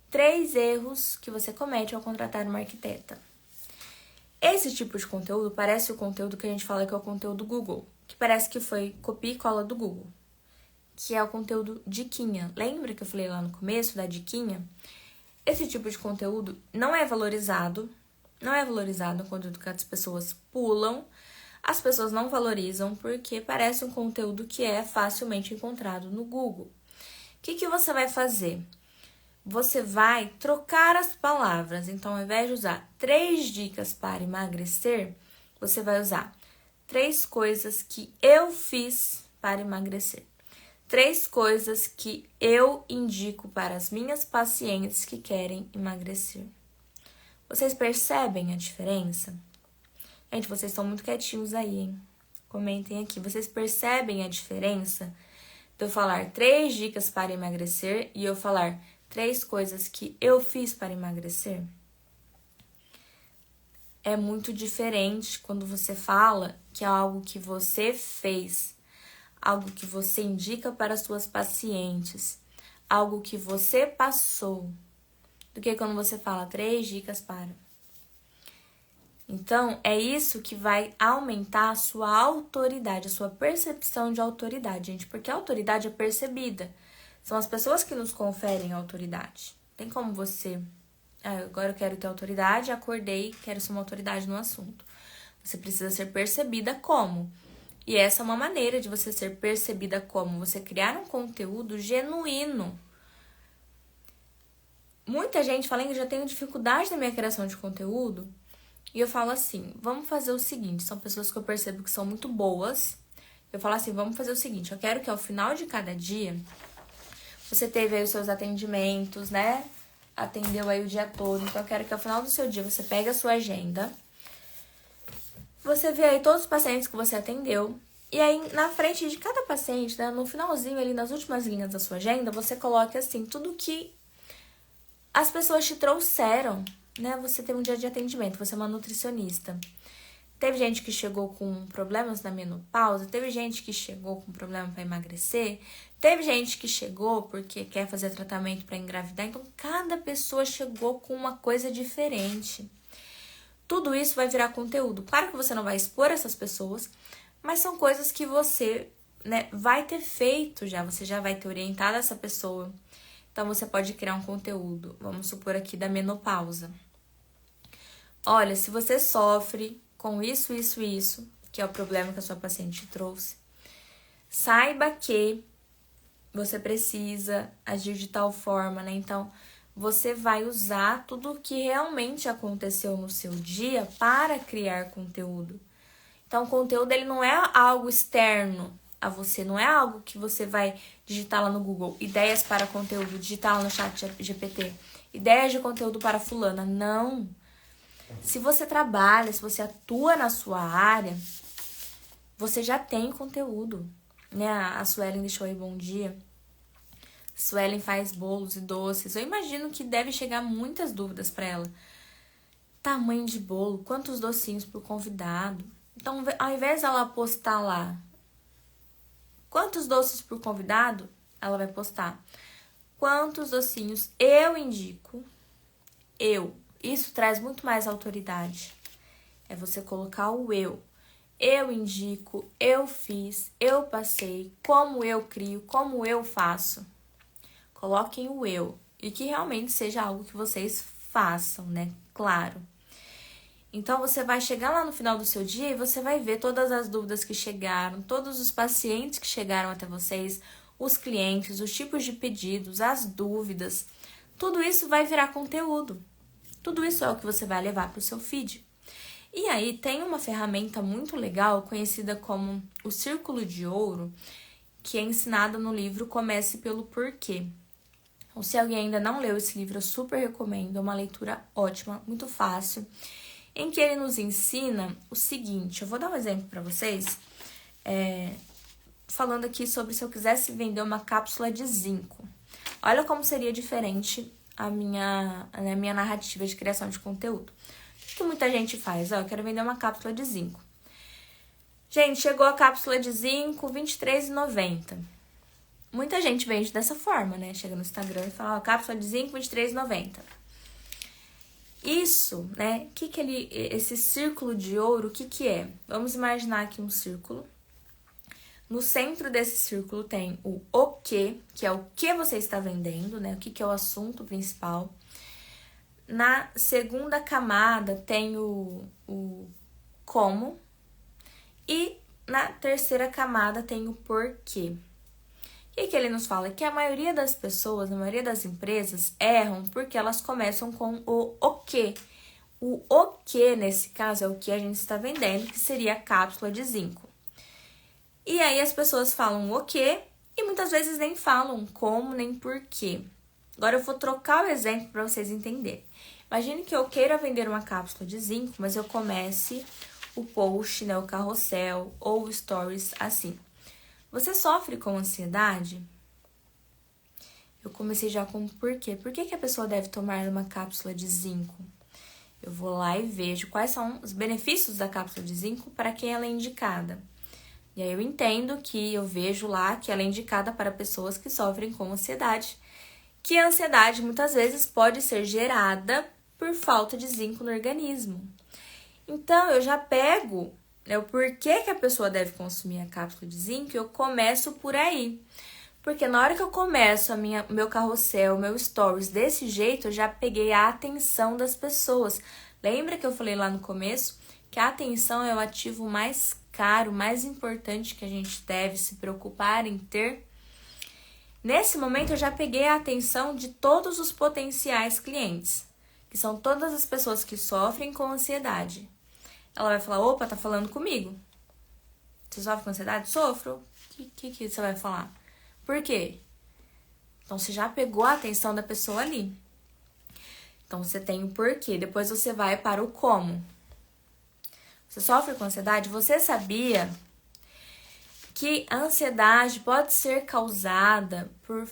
3 erros que você comete ao contratar uma arquiteta. Esse tipo de conteúdo parece o conteúdo que a gente fala que é o conteúdo Google, que parece que foi copia e cola do Google, que é o conteúdo diquinha. Lembra que eu falei lá no começo da diquinha? Esse tipo de conteúdo não é valorizado o conteúdo que as pessoas pulam, as pessoas não valorizam porque parece um conteúdo que é facilmente encontrado no Google. O que você vai fazer? Você vai trocar as palavras. Então, ao invés de usar 3 dicas para emagrecer, você vai usar 3 coisas que eu fiz para emagrecer. 3 coisas que eu indico para as minhas pacientes que querem emagrecer. Vocês percebem a diferença? Gente, vocês estão muito quietinhos aí, hein? Comentem aqui. Vocês percebem a diferença de eu falar 3 dicas para emagrecer e eu falar 3 coisas que eu fiz para emagrecer? É muito diferente quando você fala que é algo que você fez, algo que você indica para as suas pacientes, algo que você passou, do que quando você fala 3 dicas para. Então, é isso que vai aumentar a sua autoridade, a sua percepção de autoridade, gente, porque a autoridade é percebida. São as pessoas que nos conferem a autoridade. Tem como você... agora eu quero ter autoridade, acordei, quero ser uma autoridade no assunto. Você precisa ser percebida como. E essa é uma maneira de você ser percebida como. Você criar um conteúdo genuíno. Muita gente fala que eu já tenho dificuldade na minha criação de conteúdo. E eu falo assim, vamos fazer o seguinte. São pessoas que eu percebo que são muito boas. Eu falo assim, vamos fazer o seguinte. Eu quero que ao final de cada dia, você teve aí os seus atendimentos, né? Atendeu aí o dia todo. Então, eu quero que ao final do seu dia, você pegue a sua agenda. Você vê aí todos os pacientes que você atendeu. E aí, na frente de cada paciente, né, no finalzinho ali, nas últimas linhas da sua agenda, você coloca assim, tudo que as pessoas te trouxeram, né? Você teve um dia de atendimento, você é uma nutricionista. Teve gente que chegou com problemas na menopausa, teve gente que chegou com problema para emagrecer, teve gente que chegou porque quer fazer tratamento para engravidar. Então, cada pessoa chegou com uma coisa diferente. Tudo isso vai virar conteúdo. Claro que você não vai expor essas pessoas, mas são coisas que você, né, vai ter feito já. Você já vai ter orientado essa pessoa. Então, você pode criar um conteúdo. Vamos supor aqui da menopausa. Olha, se você sofre com isso, que é o problema que a sua paciente trouxe, saiba que você precisa agir de tal forma, né? Então, você vai usar tudo o que realmente aconteceu no seu dia para criar conteúdo. Então, o conteúdo, ele não é algo externo a você, não é algo que você vai digitar lá no Google, ideias para conteúdo, digitar lá no chat GPT, ideias de conteúdo para fulana, não. Se você trabalha, se você atua na sua área, você já tem conteúdo, né? A Suelen deixou aí bom dia. Suelen faz bolos e doces. Eu imagino que deve chegar muitas dúvidas para ela. Tamanho de bolo, quantos docinhos pro convidado. Então, ao invés dela postar lá quantos doces pro convidado, ela vai postar quantos docinhos eu indico, eu. Isso traz muito mais autoridade. É você colocar o eu. Eu indico, eu fiz, eu passei, como eu crio, como eu faço. Coloquem o eu. E que realmente seja algo que vocês façam, né? Claro. Então, você vai chegar lá no final do seu dia e você vai ver todas as dúvidas que chegaram, todos os pacientes que chegaram até vocês, os clientes, os tipos de pedidos, as dúvidas. Tudo isso vai virar conteúdo. Tudo isso é o que você vai levar para o seu feed. E aí tem uma ferramenta muito legal, conhecida como o Círculo de Ouro, que é ensinada no livro Comece pelo Porquê. Então, se alguém ainda não leu esse livro, eu super recomendo. É uma leitura ótima, muito fácil, em que ele nos ensina o seguinte. Eu vou dar um exemplo para vocês, falando aqui sobre se eu quisesse vender uma cápsula de zinco. Olha como seria diferente a minha narrativa de criação de conteúdo. O que muita gente faz? Eu quero vender uma cápsula de zinco. Gente, chegou a cápsula de zinco, R$23,90. Muita gente vende dessa forma, né? Chega no Instagram e fala, cápsula de zinco, R$23,90. Isso, né? Esse círculo de ouro, o que é? Vamos imaginar aqui um círculo. No centro desse círculo tem o que é o que você está vendendo, né? O que é o assunto principal. Na segunda camada tem o como. E na terceira camada tem o porquê. O que ele nos fala? Que a maioria das pessoas, a maioria das empresas erram porque elas começam com o quê. O que, nesse caso, é o que a gente está vendendo, que seria a cápsula de zinco. E aí as pessoas falam o que e muitas vezes nem falam como nem porquê. Agora eu vou trocar o exemplo para vocês entenderem. Imagine que eu queira vender uma cápsula de zinco, mas eu comece o post, né, o carrossel ou o stories assim. Você sofre com ansiedade? Eu comecei já com por quê? Por que a pessoa deve tomar uma cápsula de zinco? Eu vou lá e vejo quais são os benefícios da cápsula de zinco para quem ela é indicada. E aí eu entendo que eu vejo lá que ela é indicada para pessoas que sofrem com ansiedade, que a ansiedade muitas vezes pode ser gerada por falta de zinco no organismo. Então eu já pego, né, o porquê que a pessoa deve consumir a cápsula de zinco e eu começo por aí. Porque na hora que eu começo meu carrossel, meu stories desse jeito, eu já peguei a atenção das pessoas. Lembra que eu falei lá no começo que a atenção é o ativo mais caro, mais importante que a gente deve se preocupar em ter? Nesse momento eu já peguei a atenção de todos os potenciais clientes, que são todas as pessoas que sofrem com ansiedade. Ela vai falar, opa, tá falando comigo. Você sofre com ansiedade? Sofro. O que você vai falar? Por quê? Então, você já pegou a atenção da pessoa ali. Então, você tem o porquê. Depois, você vai para o como. Você sofre com ansiedade? Você sabia que a ansiedade pode ser causada por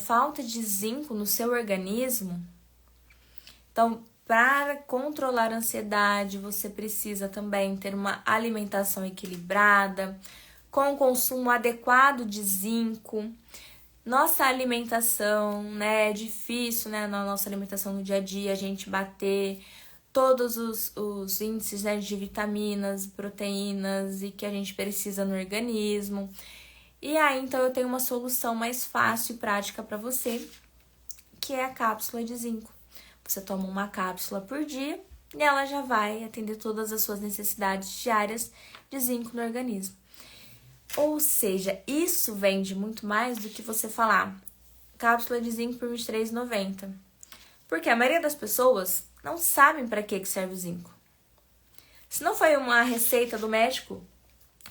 falta de zinco no seu organismo? Então, para controlar a ansiedade, você precisa também ter uma alimentação equilibrada, com consumo adequado de zinco. Nossa alimentação, né, é difícil, né, na nossa alimentação no dia a dia, a gente bater todos os índices, né, de vitaminas, proteínas e que a gente precisa no organismo. E aí, então, eu tenho uma solução mais fácil e prática para você, que é a cápsula de zinco. Você toma uma cápsula por dia e ela já vai atender todas as suas necessidades diárias de zinco no organismo. Ou seja, isso vende muito mais do que você falar cápsula de zinco por R$ 23,90. Porque a maioria das pessoas não sabem para que serve o zinco. Se não foi uma receita do médico,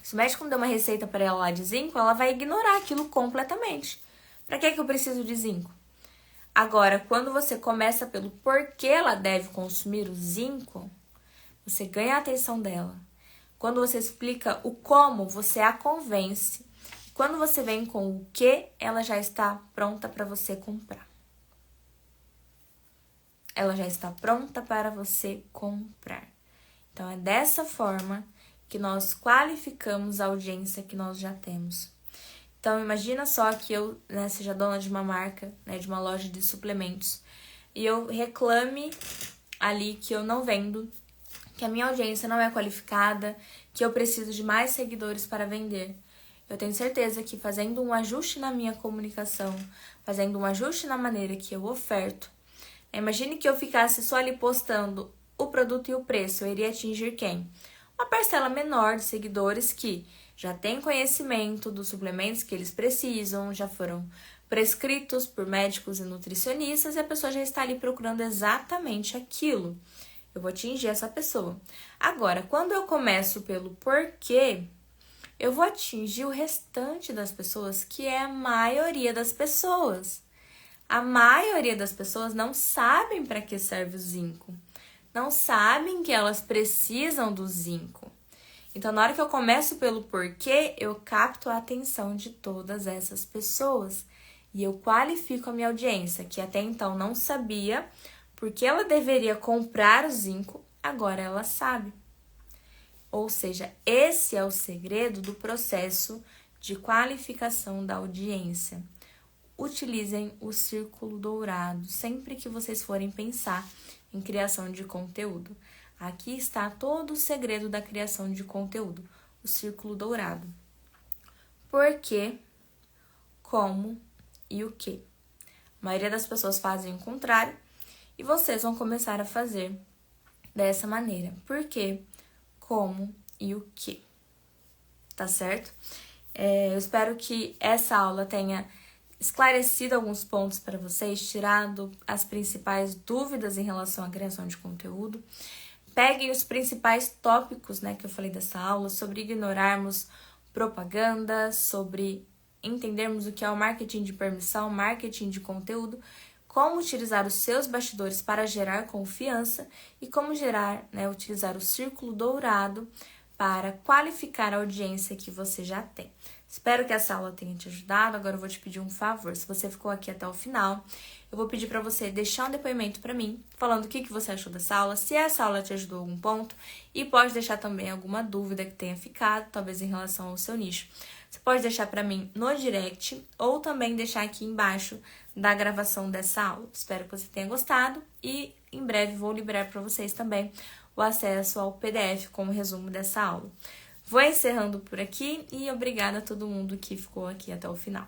se o médico não deu uma receita para ela lá de zinco, ela vai ignorar aquilo completamente. Para que eu preciso de zinco? Agora, quando você começa pelo porquê ela deve consumir o zinco, você ganha a atenção dela. Quando você explica o como, você a convence. Quando você vem com o que, ela já está pronta para você comprar. Ela já está pronta para você comprar. Então, é dessa forma que nós qualificamos a audiência que nós já temos. Então, imagina só que eu, né, seja dona de uma marca, né, de uma loja de suplementos, e eu reclame ali que eu não vendo, que a minha audiência não é qualificada, que eu preciso de mais seguidores para vender. Eu tenho certeza que fazendo um ajuste na minha comunicação, fazendo um ajuste na maneira que eu oferto, imagine que eu ficasse só ali postando o produto e o preço, eu iria atingir quem? Uma parcela menor de seguidores que já tem conhecimento dos suplementos que eles precisam, já foram prescritos por médicos e nutricionistas e a pessoa já está ali procurando exatamente aquilo. Eu vou atingir essa pessoa. Agora, quando eu começo pelo porquê, eu vou atingir o restante das pessoas, que é a maioria das pessoas. A maioria das pessoas não sabem para que serve o zinco. Não sabem que elas precisam do zinco. Então, na hora que eu começo pelo porquê, eu capto a atenção de todas essas pessoas. E eu qualifico a minha audiência, que até então não sabia porque ela deveria comprar o zinco, agora ela sabe. Ou seja, esse é o segredo do processo de qualificação da audiência. Utilizem o círculo dourado sempre que vocês forem pensar em criação de conteúdo. Aqui está todo o segredo da criação de conteúdo, o círculo dourado. Por quê, como e o que. A maioria das pessoas fazem o contrário e vocês vão começar a fazer dessa maneira. Por quê, como e o que. Tá certo? Eu espero que essa aula tenha esclarecido alguns pontos para vocês, tirado as principais dúvidas em relação à criação de conteúdo. Peguem os principais tópicos, né, que eu falei dessa aula, sobre ignorarmos propaganda, sobre entendermos o que é o marketing de permissão, marketing de conteúdo, como utilizar os seus bastidores para gerar confiança e como utilizar o círculo dourado para qualificar a audiência que você já tem. Espero que essa aula tenha te ajudado. Agora eu vou te pedir um favor. Se você ficou aqui até o final, eu vou pedir para você deixar um depoimento para mim, falando o que você achou dessa aula, se essa aula te ajudou em algum ponto, e pode deixar também alguma dúvida que tenha ficado, talvez em relação ao seu nicho. Você pode deixar para mim no direct ou também deixar aqui embaixo da gravação dessa aula. Espero que você tenha gostado e em breve vou liberar para vocês também o acesso ao PDF com o resumo dessa aula. Vou encerrando por aqui e obrigada a todo mundo que ficou aqui até o final.